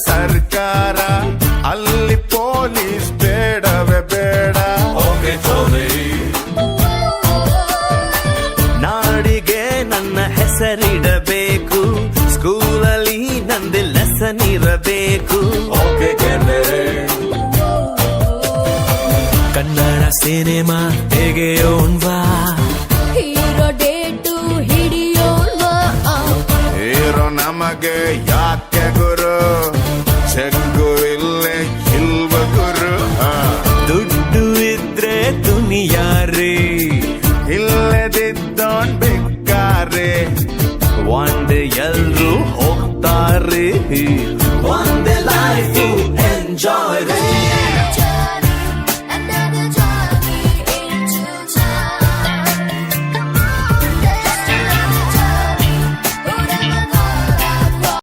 ಸರ್ಕಾರ ಅಲ್ಲಿ ಪೊಲೀಸ್ ಬೇಡವೇ ಬೇಡ. ನಾಡಿಗೆ ನನ್ನ ಹೆಸರಿಡಬೇಕು, ಸ್ಕೂಲಲ್ಲಿ ನಂದು ಲೆಸನ್ ಇರಬೇಕು. ಕನ್ನಡ ಸಿನಿಮಾ ತೆಗೆಯೋಣ್ವಾ, ಹೀರೋ ಡೇಟು ಹಿಡಿಯೋಣ್ವಾ. ಹೀರೋ ನಮಗೆ ಯಾಕೆ ಗುರು, ಚೆಕ್ಕು ಇಲ್ಲೇ ಇಲ್ವ ಗುರು. ದುಡ್ಡು ಇದ್ರೆ ದುನಿಯಾರಿ, ಇಲ್ಲದಿದ್ದೋನ್ ಬೇಕಾರೆ ಒಂದ್ ಎಲ್ರು ಹೋಗ್ತಾರೆ.